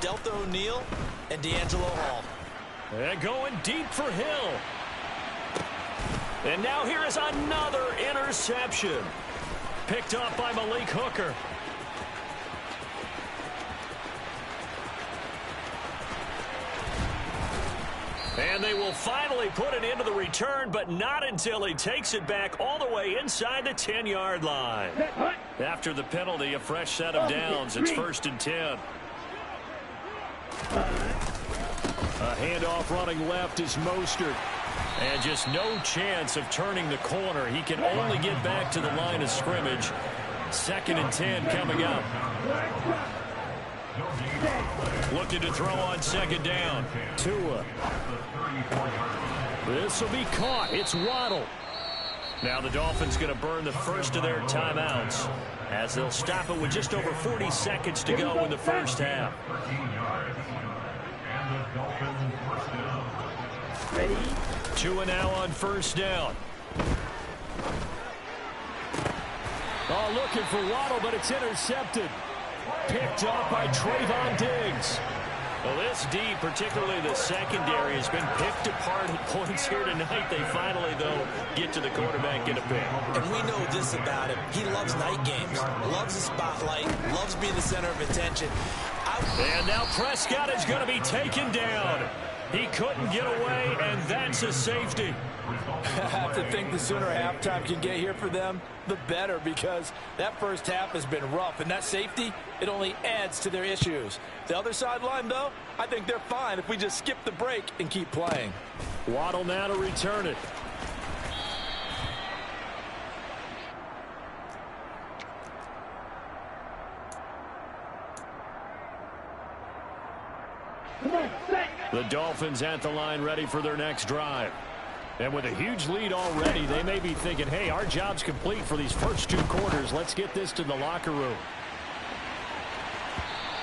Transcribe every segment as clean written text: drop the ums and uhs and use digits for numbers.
Delta O'Neal and D'Angelo Hall. And going deep for Hill. And now here is another interception. Picked up by Malik Hooker. And they will finally put it into the return, but not until he takes it back all the way inside the 10-yard line. After the penalty, a fresh set of downs. It's 1st and 10. A handoff running left is Mostert. And just no chance of turning the corner. He can only get back to the line of scrimmage. 2nd and 10 coming up. Looking to throw on 2nd down. Tua. This will be caught. It's Waddle. Now the Dolphins going to burn the first of their timeouts as they'll stop it with just over 40 seconds to go in the first half. Ready? Tua now on 1st down. Oh, looking for Waddle, but it's intercepted. Picked up by Trayvon Diggs. Well, this D, particularly the secondary, has been picked apart at points here tonight. They finally, though, get to the quarterback in a pick. And we know this about him. He loves night games, loves the spotlight, loves being the center of attention. And now Prescott is going to be taken down. He couldn't get away, and that's a safety. I have to think the sooner halftime can get here for them, the better, because that first half has been rough, and that safety, it only adds to their issues. The other sideline, though, I think they're fine if we just skip the break and keep playing. Waddle now to return it. The Dolphins at the line ready for their next drive. And with a huge lead already, they may be thinking, hey, our job's complete for these first 2 quarters. Let's get this to the locker room.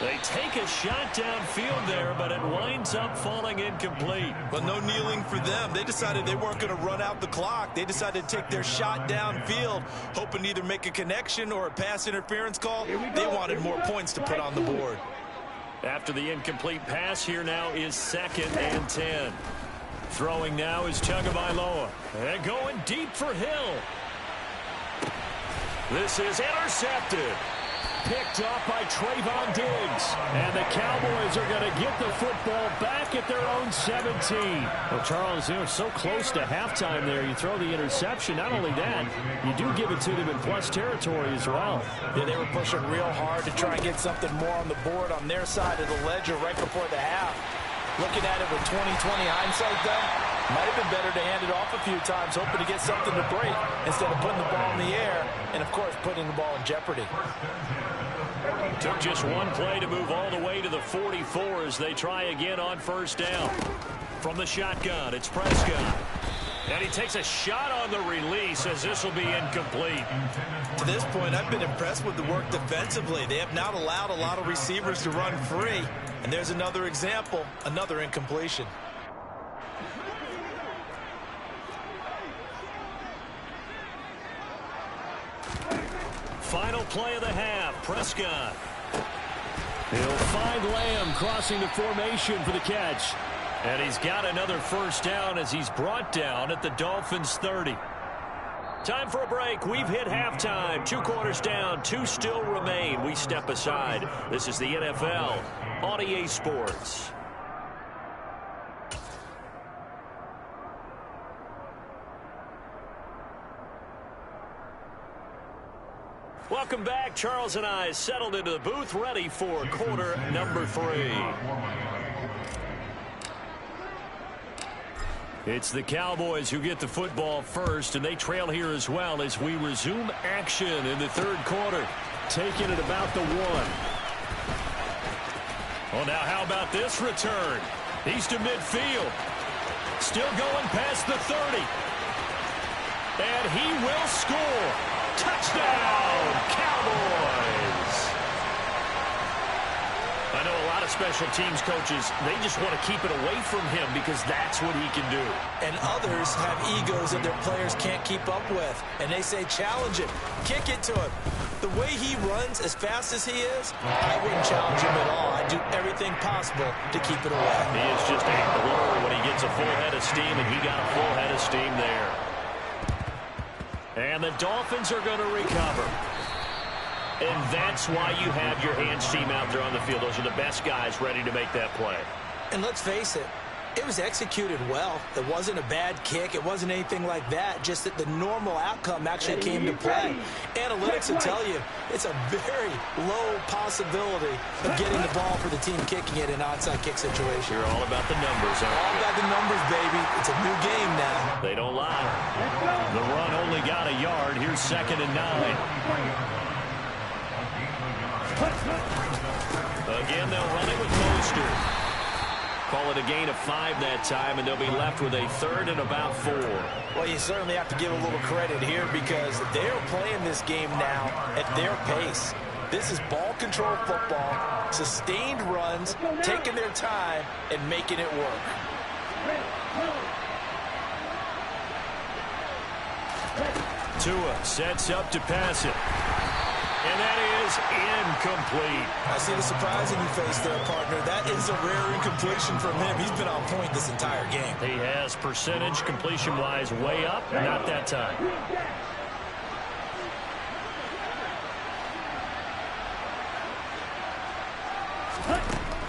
They take a shot downfield there, but it winds up falling incomplete. But no kneeling for them. They decided they weren't going to run out the clock. They decided to take their shot downfield, hoping to either make a connection or a pass interference call. They wanted more points to put on the board. After the incomplete pass, here now is 2nd and 10. Throwing now is Tagovailoa. And going deep for Hill. This is intercepted. Picked up by Trayvon Diggs. And the Cowboys are going to get the football back at their own 17. Well, Charles, they were so close to halftime there. You throw the interception. Not only that, you do give it to them in plus territory as well. Yeah, they were pushing real hard to try and get something more on the board on their side of the ledger right before the half. Looking at it with 20/20 hindsight, though, might have been better to hand it off a few times, hoping to get something to break instead of putting the ball in the air and, of course, putting the ball in jeopardy. Took just one play to move all the way to the 44 as they try again on 1st down. From the shotgun, it's Prescott. And he takes a shot on the release as this will be incomplete. To this point, I've been impressed with the work defensively. They have not allowed a lot of receivers to run free. And there's another example, another incompletion. Final play of the half, Prescott. He'll find Lamb crossing the formation for the catch. And he's got another 1st down as he's brought down at the Dolphins' 30. Time for a break. We've hit halftime. 2 quarters down, 2 still remain. We step aside. This is the NFL on EA Sports. Welcome back. Charles and I settled into the booth, ready for quarter number 3. It's the Cowboys who get the football first, and they trail here as well as we resume action in the 3rd quarter. Taking it about the 1. Well, now how about this return? He's to midfield. Still going past the 30. And he will score. Touchdown, Cowboys! I know a lot of special teams coaches, they just want to keep it away from him because that's what he can do. And others have egos that their players can't keep up with. And they say, challenge him, kick it to him. The way he runs as fast as he is, I wouldn't challenge him at all. to do everything possible to keep it away. He is just a blur when he gets a full head of steam, and he got a full head of steam there. And the Dolphins are going to recover. And that's why you have your hands team out there on the field. Those are the best guys ready to make that play. And let's face it, it was executed well. It wasn't a bad kick. It wasn't anything like that. Just that the normal outcome actually came to play. Analytics will tell you it's a very low possibility of getting the ball for the team kicking it in an onside kick situation. You're all about the numbers, aren't you? All about the numbers, baby. It's a new game now. They don't lie. The run only got a yard. Here's 2nd and 9. Again, they'll run it with Mostert. Call it a gain of 5 that time, and they'll be left with a 3rd and about 4. Well, you certainly have to give a little credit here because they're playing this game now at their pace. This is ball control football, sustained runs, taking their time, and making it work. Tua sets up to pass it. And that is incomplete. I see the surprise in your face there, partner. That is a rare incompletion from him. He's been on point this entire game. He has percentage completion-wise way up, not that time.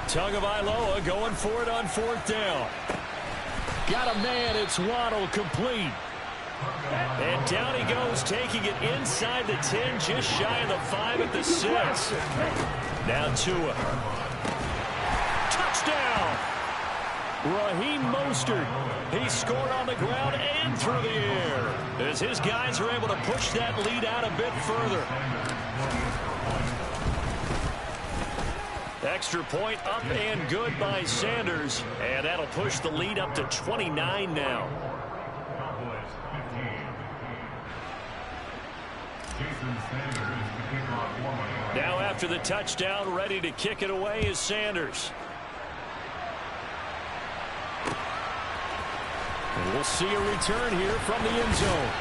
Tagovailoa going for it on 4th down. Got a man, it's Waddle, complete. And down he goes, taking it inside the 10, just shy of the 5 at the 6. Now Tua. Touchdown! Raheem Mostert. He scored on the ground and through the air as his guys are able to push that lead out a bit further. Extra point up and good by Sanders. And that'll push the lead up to 29 now. Now after the touchdown, ready to kick it away is Sanders. And we'll see a return here from the end zone.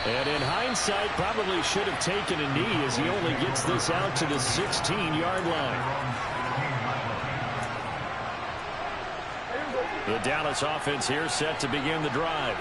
And in hindsight, probably should have taken a knee as he only gets this out to the 16-yard line. The Dallas offense here set to begin the drive.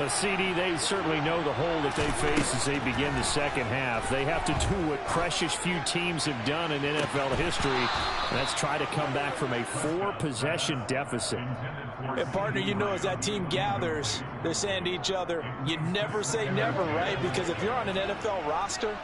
CD, they certainly know the hole that they face as they begin the second half. They have to do what precious few teams have done in NFL history, and that's try to come back from a 4-possession deficit. And partner, you know, as that team gathers, they're saying to each other, you never say never, right? Because if you're on an NFL roster,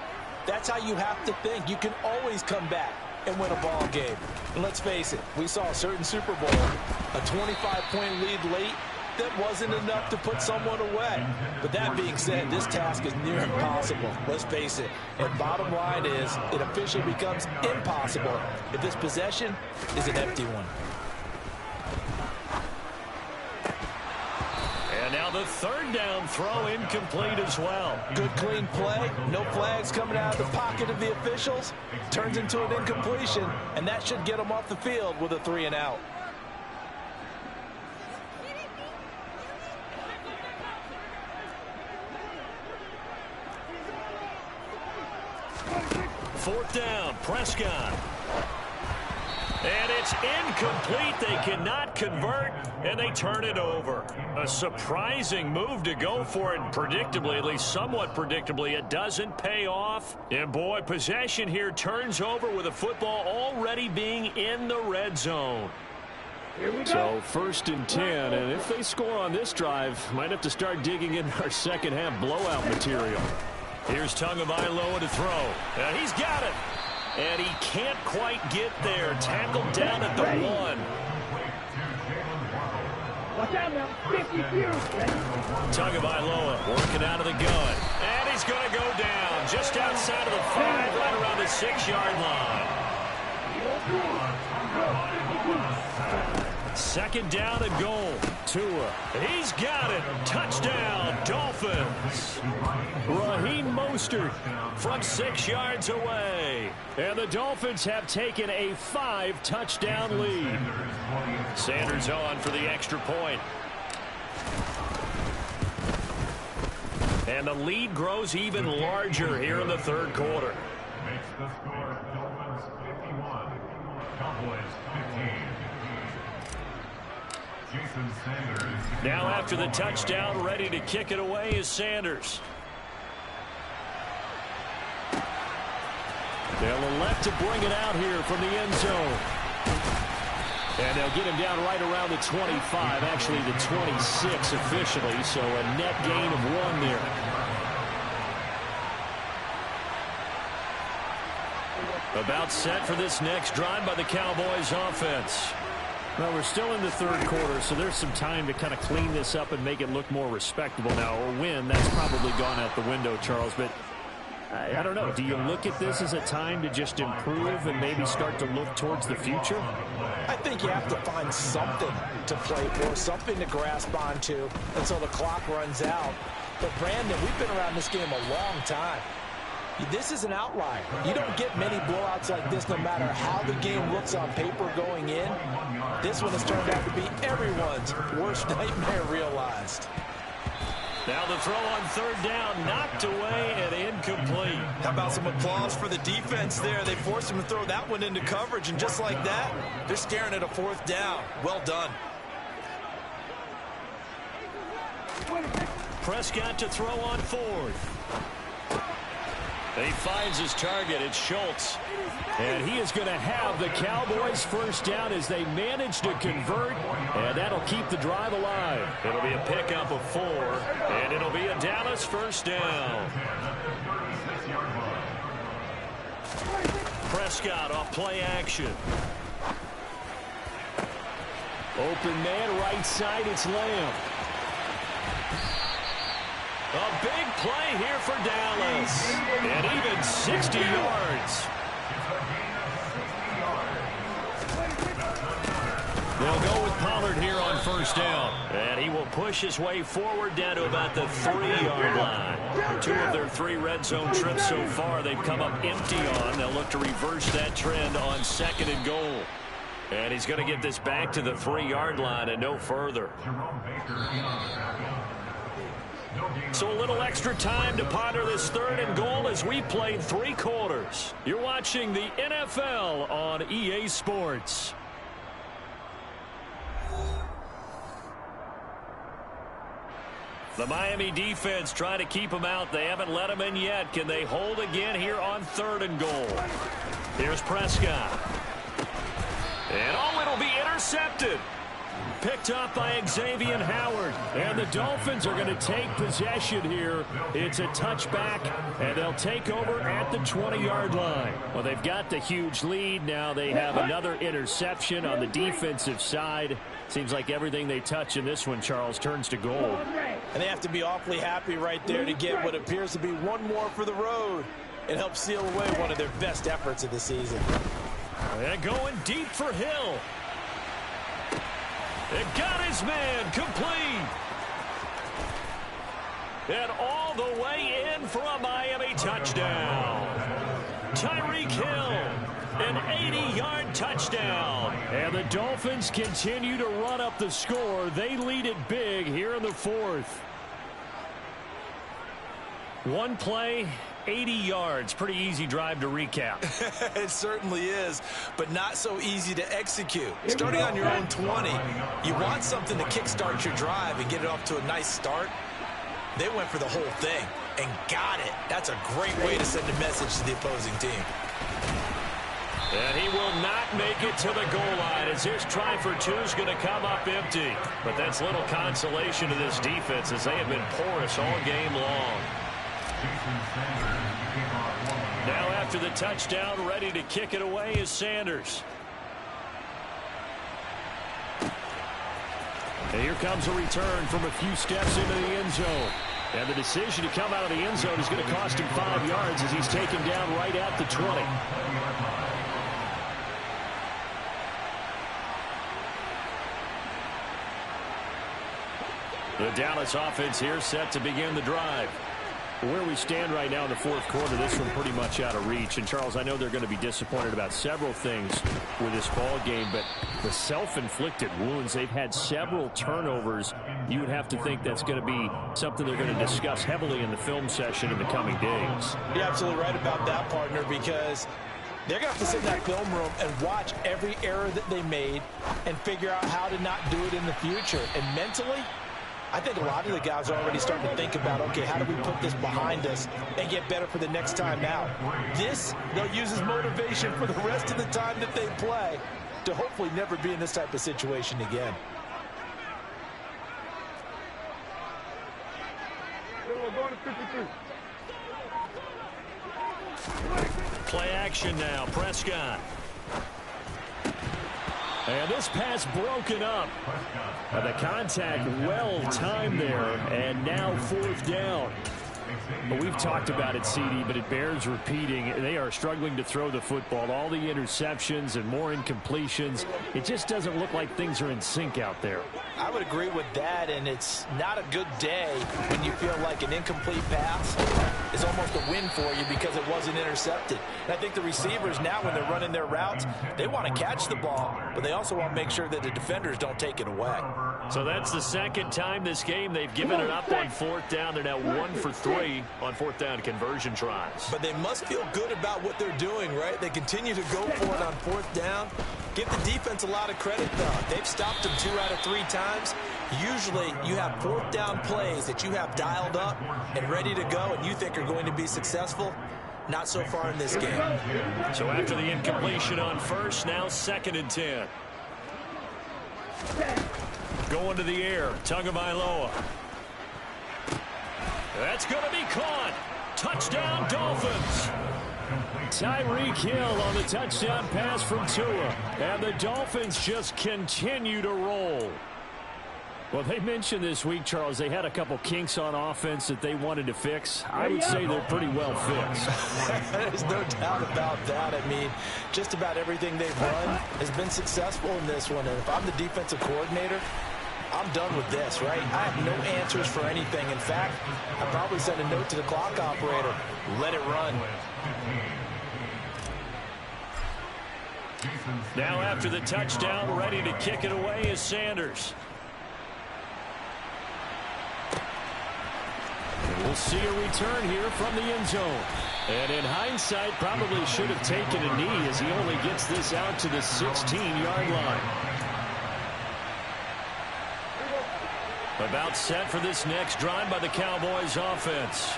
that's how you have to think. You can always come back and win a ball game. And let's face it, we saw a certain Super Bowl, a 25-point lead late. That wasn't enough to put someone away. But that being said, this task is near impossible. Let's face it. And bottom line is, it officially becomes impossible if this possession is an empty one. And now the 3rd down throw incomplete as well. Good clean play. No flags coming out of the pocket of the officials. Turns into an incompletion, and that should get them off the field with a 3 and out. Fourth down, Prescott. And it's incomplete. They cannot convert, and they turn it over. A surprising move to go for it, predictably, at least somewhat predictably. It doesn't pay off. And, boy, possession here turns over with the football already being in the red zone. So 1st and 10, and if they score on this drive, might have to start digging in our second half blowout material. Here's Tagovailoa to throw. And he's got it. And he can't quite get there. Tackled down at the 1. Tagovailoa working out of the gun. And he's going to go down just outside of the 5, right around the 6-yard line. 2nd down and goal. Tua. He's got it. Touchdown, Dolphins. Raheem Mostert from 6 yards away. And the Dolphins have taken a 5-touchdown lead. Sanders on for the extra point. And the lead grows even larger here in the 3rd quarter. Makes the score Dolphins 51, Now after the touchdown, ready to kick it away is Sanders. They'll elect to bring it out here from the end zone. And they'll get him down right around the 25, actually the 26 officially, so a net gain of 1 there. About set for this next drive by the Cowboys offense. Well, we're still in the third quarter, so there's some time to kind of clean this up and make it look more respectable now. Or win, that's probably gone out the window, Charles. But I don't know. Do you look at this as a time to just improve and maybe start to look towards the future? I think you have to find something to play for, something to grasp onto until the clock runs out. But, Brandon, we've been around this game a long time. This is an outlier. You don't get many blowouts like this no matter how the game looks on paper going in. This one has turned out to be everyone's worst nightmare realized. Now the throw on third down, knocked away and incomplete. How about some applause for the defense there? They forced him to throw that one into coverage, and just like that, they're staring at a 4th down. Well done. Prescott to throw on 4th. He finds his target. It's Schultz. And he is going to have the Cowboys first down as they manage to convert. And that'll keep the drive alive. It'll be a pickup of 4. And it'll be a Dallas first down. Prescott off play action. Open man right side. It's Lamb. A big play here for Dallas. And even 60 yards. They'll go with Pollard here on first down. And he will push his way forward down to about the 3-yard line. 2 of their 3 red zone trips so far they've come up empty on. They'll look to reverse that trend on 2nd and goal. And he's going to get this back to the 3-yard line and no further. So a little extra time to ponder this 3rd and goal as we played 3 quarters. You're watching the NFL on EA Sports. The Miami defense trying to keep them out. They haven't let them in yet. Can they hold again here on 3rd and goal? Here's Prescott. And it'll be intercepted. Picked up by Xavier Howard. And the Dolphins are going to take possession here. It's a touchback, and they'll take over at the 20-yard line. Well, they've got the huge lead. Now they have another interception on the defensive side. Seems like everything they touch in this one, Charles, turns to gold. And they have to be awfully happy right there to get what appears to be one more for the road. It helps seal away one of their best efforts of the season. And going deep for Hill. It got his man complete. And all the way in for a Miami touchdown. Tyreek Hill, an 80-yard touchdown. And the Dolphins continue to run up the score. They lead it big here in the 4th. One play, 80 yards. Pretty easy drive to recap. It certainly is, but not so easy to execute. Starting on your own 20, you want something to kickstart your drive and get it off to a nice start. They went for the whole thing and got it. That's a great way to send a message to the opposing team. And he will not make it to the goal line as his try for 2 is going to come up empty. But that's little consolation to this defense as they have been porous all game long. Now after the touchdown, ready to kick it away is Sanders. And here comes a return from a few steps into the end zone. And the decision to come out of the end zone is going to cost him 5 yards as he's taken down right at the 20. The Dallas offense here set to begin the drive. Where we stand right now in the 4th quarter, this one pretty much out of reach. And, Charles, I know they're going to be disappointed about several things with this ball game, but the self-inflicted wounds, they've had several turnovers. You would have to think that's going to be something they're going to discuss heavily in the film session in the coming days. You're absolutely right about that, partner, because They're going to have to sit in that film room and watch every error that they made and figure out how to not do it in the future. And mentally, I think a lot of the guys are already starting to think about, okay, how do we put this behind us and get better for the next time out? This, they'll use as motivation for the rest of the time that they play to hopefully never be in this type of situation again. Play action now. Prescott. And this pass broken up. The contact well timed there. And now 4th down. Well, we've talked about it, CD, but it bears repeating. They are struggling to throw the football. All the interceptions and more incompletions. It just doesn't look like things are in sync out there. I would agree with that, and it's not a good day when you feel like an incomplete pass is almost a win for you because it wasn't intercepted. And I think the receivers now, when they're running their routes, they want to catch the ball, but they also want to make sure that the defenders don't take it away. So that's the second time this game they've given it up on 4th down. They're now 1 for 3 on 4th down conversion tries. But they must feel good about what they're doing, right? They continue to go for it on 4th down. Give the defense a lot of credit, though. They've stopped them 2 out of 3 times. Usually, you have 4th down plays that you have dialed up and ready to go, and you think are going to be successful. Not so far in this game. So after the incompletion on 1st, now 2nd and 10. Going to the air, Tagovailoa. That's going to be caught. Touchdown, Dolphins. Tyreek Hill on the touchdown pass from Tua. And the Dolphins just continue to roll. Well, they mentioned this week, Charles, they had a couple kinks on offense that they wanted to fix. I would say they're pretty well fixed. There's no doubt about that. I mean, just about everything they've run has been successful in this one. And if I'm the defensive coordinator, I'm done with this, right? I have no answers for anything. In fact, I probably send a note to the clock operator. Let it run. Now after the touchdown, ready to kick it away is Sanders. We'll see a return here from the end zone. And in hindsight, probably should have taken a knee as he only gets this out to the 16-yard line. About set for this next drive by the Cowboys offense.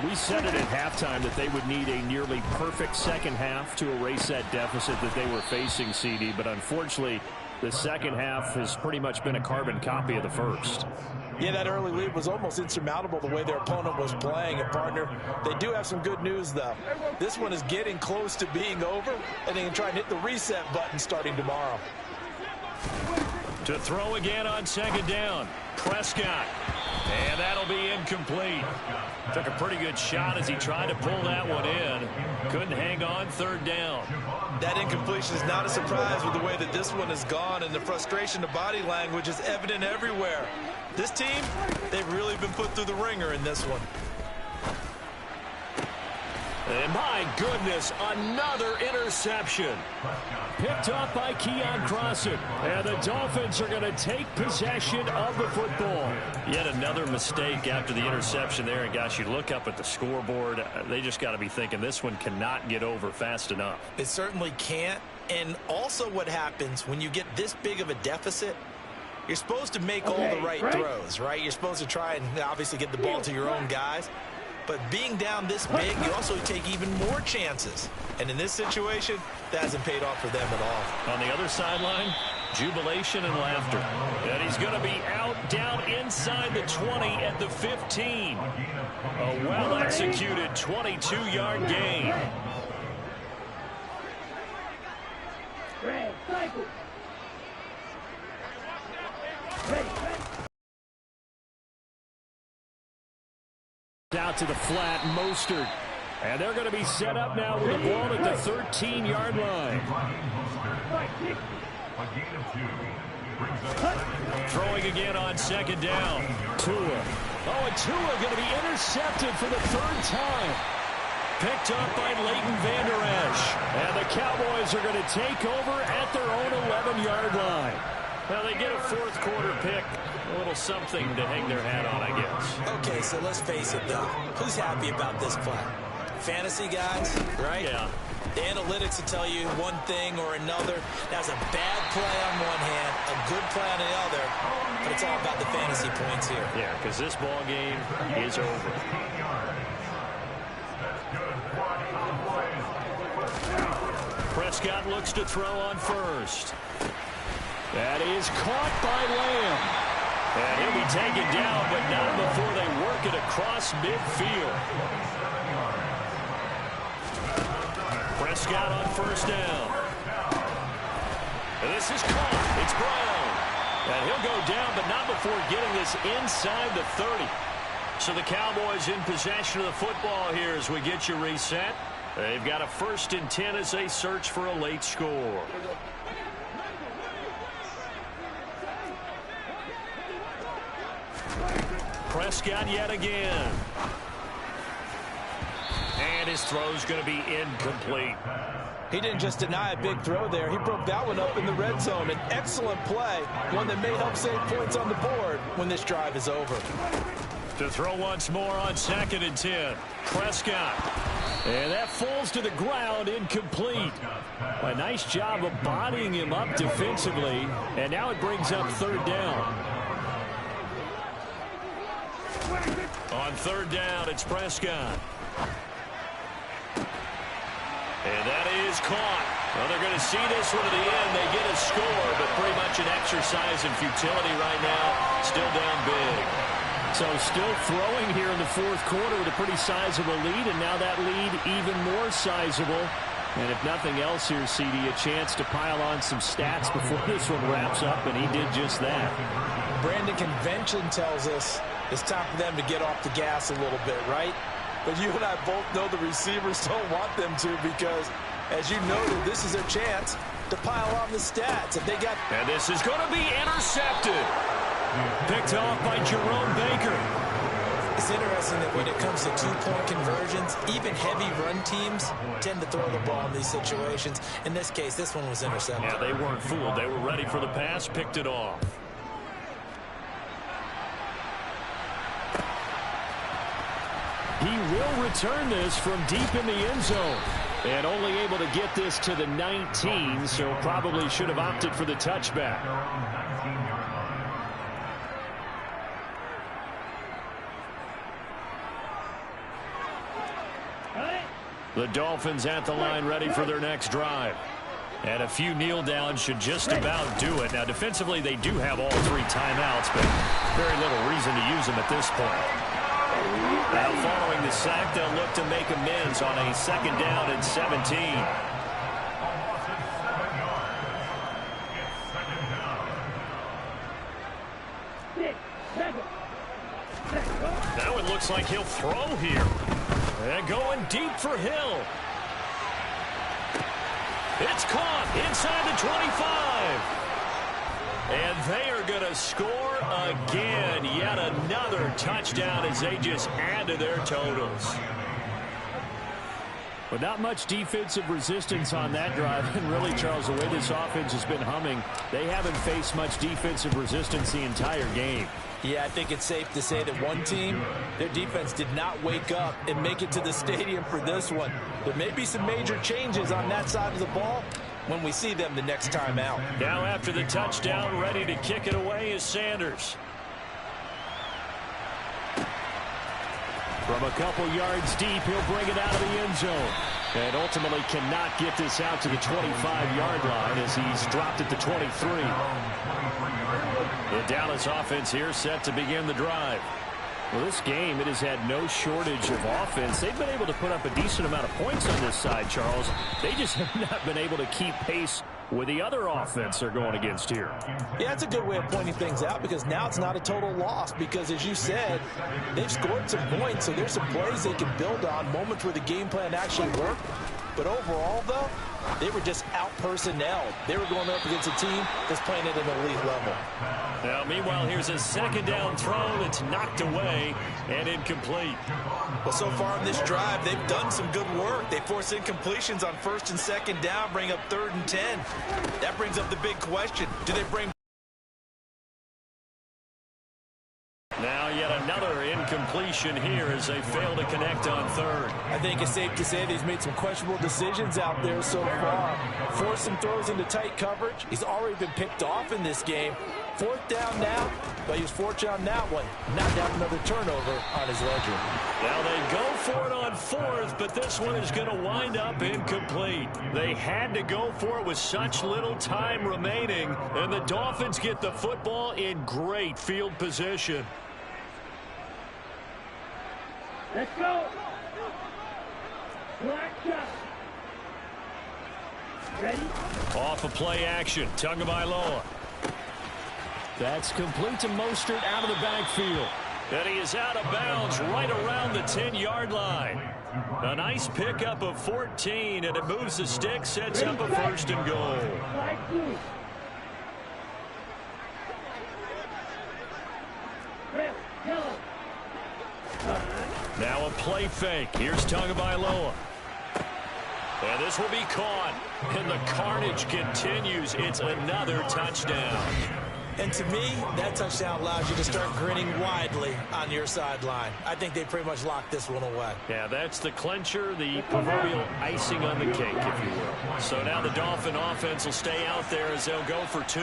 We said it at halftime that they would need a nearly perfect second half to erase that deficit that they were facing, CD. But unfortunately, the second half has pretty much been a carbon copy of the first. Yeah, that early lead was almost insurmountable the way their opponent was playing. And, partner, they do have some good news, though. This one is getting close to being over, and they can try and hit the reset button starting tomorrow. To throw again on 2nd down. Prescott. And that'll be incomplete. Took a pretty good shot as he tried to pull that one in. Couldn't hang on 3rd down. That incompletion is not a surprise with the way that this one has gone, and the frustration of body language is evident everywhere. This team, they've really been put through the ringer in this one. And my goodness, another interception. Picked off by Keon Crossan. And the Dolphins are going to take possession of the football. Yet another mistake after the interception there. And gosh, you look up at the scoreboard, they just got to be thinking this one cannot get over fast enough. It certainly can't. And also what happens when you get this big of a deficit, you're supposed to make all the right throws, right? You're supposed to try and obviously get the ball to your own guys. But being down this big, you also take even more chances. And in this situation, that hasn't paid off for them at all. On the other sideline, jubilation and laughter. And he's going to be out down inside the 20 at the 15. A well-executed 22-yard gain. Out to the flat, Mostert. And they're going to be set up now with the ball at the 13-yard line. Throwing again on 2nd down. Tua. Oh, and Tua going to be intercepted for the 3rd time. Picked up by Leighton Vander Esch. And the Cowboys are going to take over at their own 11-yard line. Well, they get a 4th quarter pick. A little something to hang their hat on, I guess. Okay, so let's face it, though. Who's happy about this play? fantasy guys, right? Yeah. The analytics will tell you one thing or another. That's a bad play on one hand, a good play on the other, but it's all about the fantasy points here. Yeah, because this ball game is over. Prescott looks to throw on first. That is caught by Lamb. And he'll be taken down, but not before they work it across midfield. Prescott on first down. And this is caught. It's Brown. And he'll go down, but not before getting this inside the 30. So the Cowboys in possession of the football here as we get you reset. They've got a 1st and 10 as they search for a late score. Prescott yet again. And his throw's going to be incomplete. He didn't just deny a big throw there. He broke that one up in the red zone. An excellent play, one that may help save points on the board when this drive is over. To throw once more on 2nd and 10. Prescott. And that falls to the ground, incomplete. A nice job of bodying him up defensively. And now it brings up 3rd down. On 3rd down, it's Prescott. And that is caught. Well, they're going to see this one to the end. They get a score, but pretty much an exercise in futility right now. Still down big. So still throwing here in the 4th quarter with a pretty sizable lead, and now that lead even more sizable. And if nothing else here, CD, a chance to pile on some stats before this one wraps up, and he did just that. Brandon, convention tells us it's time for them to get off the gas a little bit, right? But you and I both know the receivers don't want them to because, as you noted, this is their chance to pile on the stats. If they got... And this is going to be intercepted. Picked off by Jerome Baker. It's interesting that when it comes to 2-point conversions, even heavy run teams tend to throw the ball in these situations. In this case, this one was intercepted. Yeah, they weren't fooled. They were ready for the pass, picked it off. He will return this from deep in the end zone. And only able to get this to the 19, so probably should have opted for the touchback. The Dolphins at the line ready for their next drive. And a few kneel downs should just about do it. Now, defensively, they do have all 3 timeouts, but very little reason to use them at this point. Now, following the sack, they'll look to make amends on a 2nd down and 17. Now it looks like he'll throw here. And going deep for Hill. It's caught inside the 25. And they are going to score again. Yet another touchdown as they just add to their totals. But not much defensive resistance on that drive. And really, Charles, the way this offense has been humming, they haven't faced much defensive resistance the entire game. Yeah, I think it's safe to say that one team, their defense did not wake up and make it to the stadium for this one. There may be some major changes on that side of the ball when we see them the next time out. Now after the touchdown, ready to kick it away is Sanders. From a couple yards deep, he'll bring it out of the end zone. And ultimately cannot get this out to the 25-yard line as he's dropped at the 23. The Dallas offense here set to begin the drive. Well, this game, it has had no shortage of offense. They've been able to put up a decent amount of points on this side, Charles. They just have not been able to keep pace with the other offense they're going against here. Yeah, that's a good way of pointing things out because now it's not a total loss because, as you said, they've scored some points, so there's some plays they can build on, moments where the game plan actually worked. But overall, though, they were just out-personnelled. They were going up against a team that's playing at an elite level. Now, meanwhile, here's a 2nd down throw that's knocked away and incomplete. Well, so far in this drive, they've done some good work. They force incompletions on 1st and 2nd down, bring up 3rd and 10. That brings up the big question. Do they bring... Now yet another incomplete incompletion here as they fail to connect on third. I think it's safe to say that he's made some questionable decisions out there so far. Forcing throws into tight coverage. He's already been picked off in this game. Fourth down now, but he was fortunate on that one. Not to have another turnover on his ledger. Now they go for it on fourth, but this one is going to wind up incomplete. They had to go for it with such little time remaining, and the Dolphins get the football in great field position. Let's go. Black shot. Ready? Off a play action. Tagovailoa. That's complete to Mostert out of the backfield. And he is out of bounds right around the 10-yard line. A nice pickup of 14, and it moves the stick, sets up a first and goal. Now a play fake. Here's Tagovailoa. And this will be caught. And the carnage continues. It's another touchdown. And to me, that touchdown allows you to start grinning widely on your sideline. I think they pretty much locked this one away. Yeah, that's the clincher, the proverbial icing on the cake, if you will. So now the Dolphin offense will stay out there as they'll go for two.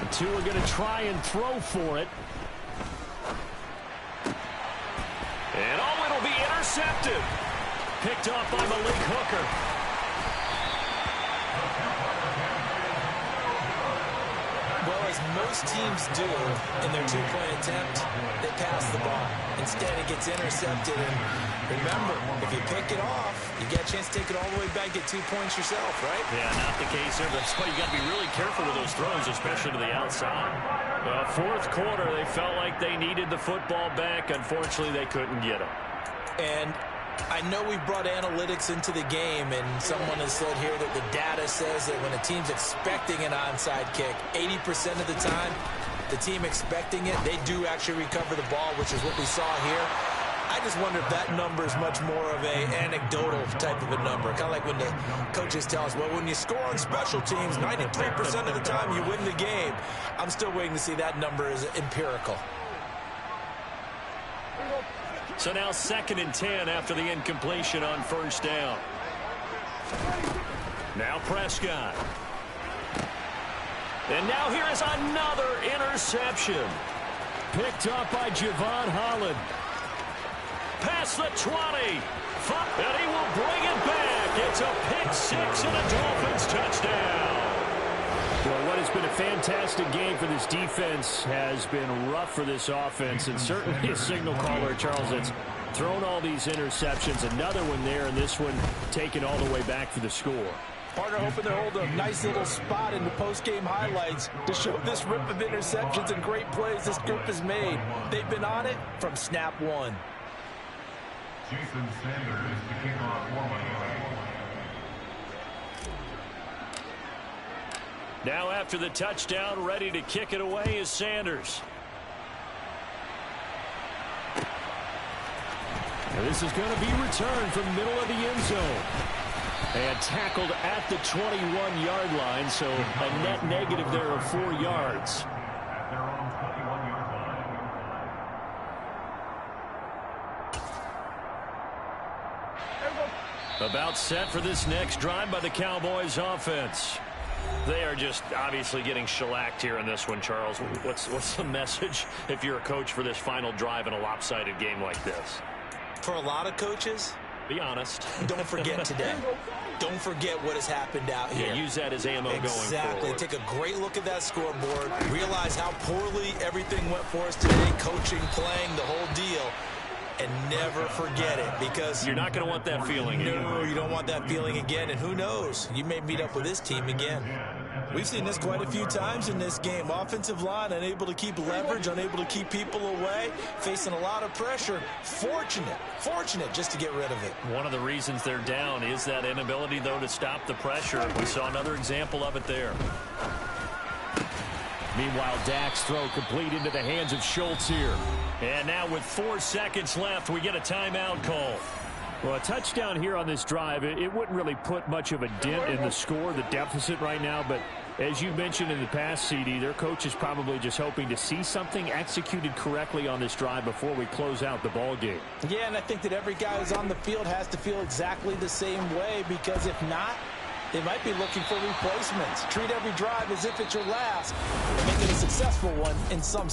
The two are going to try and throw for it. And oh, it'll be intercepted. Picked off by Malik Hooker. Well, as most teams do in their two-point attempt, they pass the ball. Instead, it gets intercepted. And remember, if you pick it off, you get a chance to take it all the way back, get 2 points yourself, right? Yeah, not the case here. That's why you got to be really careful with those throws, especially to the outside. Well, fourth quarter, they felt like they needed the football back. Unfortunately, they couldn't get it. And I know we brought analytics into the game, and someone has said here that the data says that when a team's expecting an onside kick, 80% of the time, the team expecting it, they do actually recover the ball, which is what we saw here. I just wonder if that number is much more of a anecdotal type of a number. Kind of like when the coaches tell us, well, when you score on special teams, 93% of the time you win the game. I'm still waiting to see that number is empirical. So now 2nd and 10 after the incompletion on first down. Now Prescott. And now here is another interception. Picked up by Javon Holland. Past the 20. And he will bring it back. It's a pick six and a Dolphins touchdown. Well, what has been a fantastic game for this defense has been rough for this offense, and certainly a signal caller, Charles, that's thrown all these interceptions. Another one there, and this one taken all the way back for the score. Partner hoping they're holding a nice little spot in the post-game highlights to show this rip of interceptions and great plays this group has made. They've been on it from snap one. Jason Sanders to kick off for Now after the touchdown, ready to kick it away is Sanders. And this is going to be returned from middle of the end zone. And tackled at the 21-yard line, so a net negative there of 4 yards. at their own 21-yard line. About set for this next drive by the Cowboys offense. They are just obviously getting shellacked here in this one, Charles. What's the message if you're a coach for this final drive in a lopsided game like this? For a lot of coaches, be honest. Don't forget today. Don't forget what has happened out here. Yeah, use that as ammo going forward. Exactly. Take a great look at that scoreboard. Realize how poorly everything went for us today. Coaching, playing, the whole deal. And never forget it, because you're not going to want that feeling again. No, you don't want that feeling again. And who knows? You may meet up with this team again. We've seen this quite a few times in this game. Offensive line unable to keep leverage, unable to keep people away, facing a lot of pressure. Fortunate just to get rid of it. One of the reasons they're down is that inability, though, to stop the pressure. We saw another example of it there. Meanwhile, Dak's throw complete into the hands of Schultz here. And now with 4 seconds left, we get a timeout call. Well, a touchdown here on this drive, it wouldn't really put much of a dent in the score, the deficit right now, but As you mentioned in the past, CD, their coach is probably just hoping to see something executed correctly on this drive before we close out the ball game. Yeah, and I think that every guy who's on the field has to feel exactly the same way, because if not, they might be looking for replacements. Treat every drive as if it's your last and make it a successful one in some